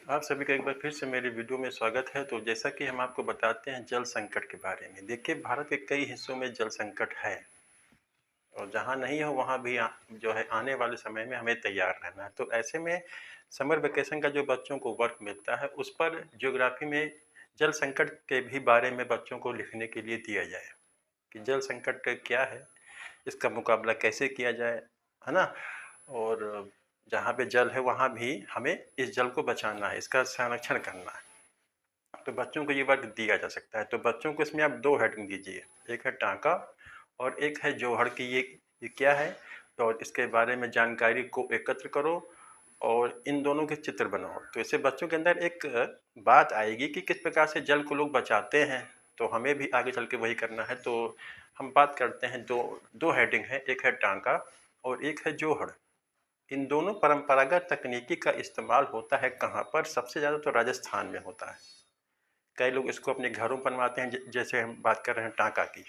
आप सभी का एक बार फिर से मेरे वीडियो में स्वागत है। तो जैसा कि हम आपको बताते हैं जल संकट के बारे में। देखिए, भारत के कई हिस्सों में जल संकट है और जहाँ नहीं है वहाँ भी जो है आने वाले समय में हमें तैयार रहना है। तो ऐसे में समर वेकेशन का जो बच्चों को वर्क मिलता है उस पर ज्योग्राफी में जल संकट के भी बारे में बच्चों को लिखने के लिए दिया जाए कि जल संकट क्या है, इसका मुकाबला कैसे किया जाए, है ना? और जहाँ पे जल है वहाँ भी हमें इस जल को बचाना है, इसका संरक्षण करना है। तो बच्चों को ये वर्क दिया जा सकता है। तो बच्चों को इसमें आप 2 हेडिंग दीजिए, एक है टाँका और एक है जोहड़ की ये क्या है, तो और इसके बारे में जानकारी को एकत्र करो और इन दोनों के चित्र बनाओ। तो इससे बच्चों के अंदर एक बात आएगी कि किस प्रकार से जल को लोग बचाते हैं, तो हमें भी आगे चल के वही करना है। तो हम बात करते हैं, 2 हेडिंग है, एक है टाँका और एक है जोहड़। इन दोनों परंपरागत तकनीकी का इस्तेमाल होता है कहाँ पर? सबसे ज़्यादा तो राजस्थान में होता है। कई लोग इसको अपने घरों में बनवाते हैं, जैसे हम बात कर रहे हैं टाँका की,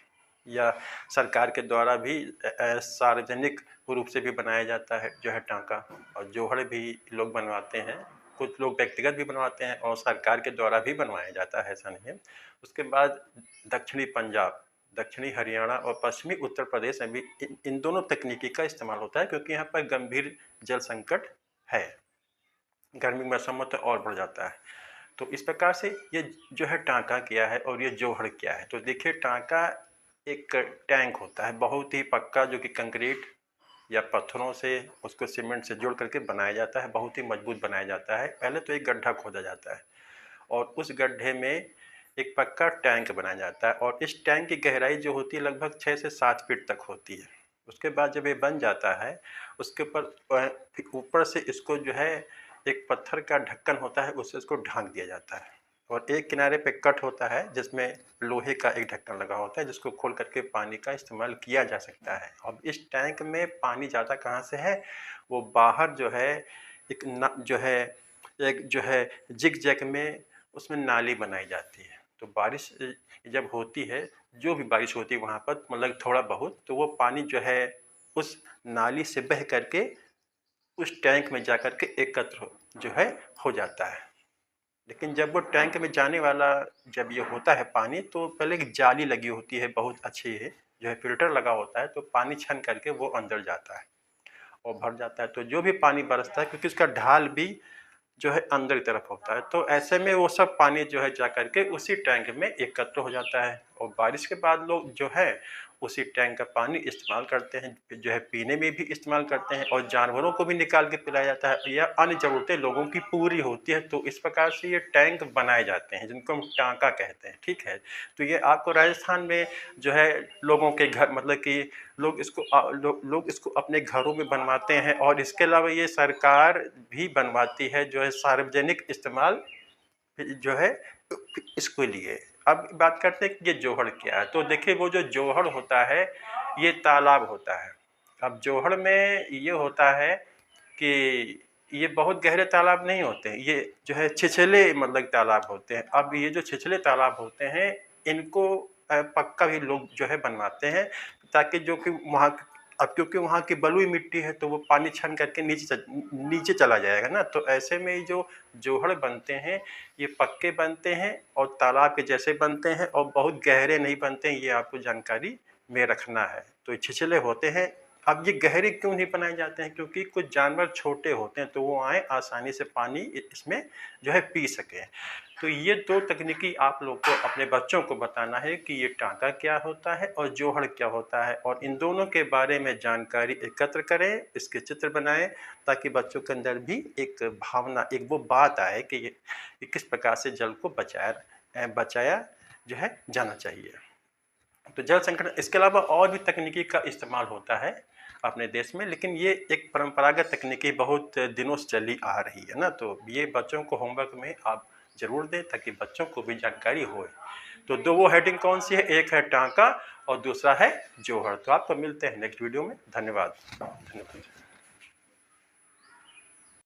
या सरकार के द्वारा भी सार्वजनिक रूप से भी बनाया जाता है जो है टाँका, और जोहड़ भी लोग बनवाते हैं। कुछ लोग व्यक्तिगत भी बनवाते हैं और सरकार के द्वारा भी बनवाया जाता है, ऐसा नहीं है। उसके बाद दक्षिणी पंजाब, दक्षिणी हरियाणा और पश्चिमी उत्तर प्रदेश में भी इन दोनों तकनीकी का इस्तेमाल होता है, क्योंकि यहाँ पर गंभीर जल संकट है। गर्मी में मौसम में तो और बढ़ जाता है। तो इस प्रकार से ये जो है टाँका क्या है और ये जोहड़ क्या है। तो देखिए, टाँका एक टैंक होता है, बहुत ही पक्का, जो कि कंक्रीट या पत्थरों से, उसको सीमेंट से जोड़ करके बनाया जाता है, बहुत ही मजबूत बनाया जाता है। पहले तो एक गड्ढा खोदा जाता है और उस गड्ढे में एक पक्का टैंक बनाया जाता है और इस टैंक की गहराई जो होती है लगभग 6 से 7 फीट तक होती है। उसके बाद जब ये बन जाता है, उसके ऊपर से इसको जो है एक पत्थर का ढक्कन होता है, उससे इसको ढाँक दिया जाता है और एक किनारे पे कट होता है जिसमें लोहे का एक ढक्कन लगा होता है, जिसको खोल करके पानी का इस्तेमाल किया जा सकता है। अब इस टैंक में पानी ज़्यादा कहाँ से है? वो बाहर जो है एक जो है ज़िग-ज़ैग में उसमें नाली बनाई जाती है। तो बारिश जब होती है, जो भी बारिश होती है वहाँ पर, मतलब थोड़ा बहुत, तो वो पानी जो है उस नाली से बह करके उस टैंक में जा करके एकत्र जो है हो जाता है। लेकिन जब वो टैंक में जाने वाला, जब ये होता है पानी, तो पहले एक जाली लगी होती है, बहुत अच्छी है, जो है फ़िल्टर लगा होता है, तो पानी छन करके वो अंदर जाता है और भर जाता है। तो जो भी पानी बरसता है, क्योंकि उसका ढाल भी जो है अंदर की तरफ होता है, तो ऐसे में वो सब पानी जो है जा करके उसी टैंक में एकत्र हो जाता है और बारिश के बाद लोग जो है उसी टैंक का पानी इस्तेमाल करते हैं, जो है पीने में भी इस्तेमाल करते हैं और जानवरों को भी निकाल के पिलाया जाता है, या अन्य ज़रूरतें लोगों की पूरी होती है। तो इस प्रकार से ये टैंक बनाए जाते हैं, जिनको हम टाँका कहते हैं, ठीक है। तो ये आपको राजस्थान में जो है लोगों के घर, मतलब कि लोग इसको अपने घरों में बनवाते हैं और इसके अलावा ये सरकार भी बनवाती है, जो है सार्वजनिक इस्तेमाल जो है इसके लिए। अब बात करते हैं कि ये जोहड़ क्या है। तो देखिए, वो जो जोहड़ होता है ये तालाब होता है। अब जोहड़ में ये होता है कि ये बहुत गहरे तालाब नहीं होते हैं, ये जो है छिछले मतलब तालाब होते हैं। अब ये जो छिछले तालाब होते हैं, इनको पक्का भी लोग जो है बनवाते हैं, ताकि जो कि वहाँ, अब क्योंकि वहाँ की बलुई मिट्टी है तो वो पानी छन करके नीचे चला जाएगा ना। तो ऐसे में ये जो जोहड़ बनते हैं ये पक्के बनते हैं और तालाब के जैसे बनते हैं और बहुत गहरे नहीं बनते हैं, ये आपको जानकारी में रखना है। तो ये छिछले होते हैं। अब ये गहरे क्यों नहीं बनाए जाते हैं? क्योंकि कुछ जानवर छोटे होते हैं, तो वो आए आसानी से पानी इसमें जो है पी सकें। तो ये 2 तकनीकी आप लोग को अपने बच्चों को बताना है कि ये टाँका क्या होता है और जोहड़ क्या होता है, और इन दोनों के बारे में जानकारी एकत्र करें, इसके चित्र बनाएं, ताकि बच्चों के अंदर भी एक भावना, एक वो बात आए कि ये किस प्रकार से जल को बचाया जो है जाना चाहिए। तो जल संकट, इसके अलावा और भी तकनीकी का इस्तेमाल होता है अपने देश में, लेकिन ये एक परंपरागत तकनीकी बहुत दिनों से चली आ रही है ना। तो ये बच्चों को होमवर्क में आप ज़रूर दें, ताकि बच्चों को भी जानकारी होए। तो 2 वो हेडिंग कौन सी है? एक है टाँका और दूसरा है जोहड़। तो आपको मिलते हैं नेक्स्ट वीडियो में। धन्यवाद।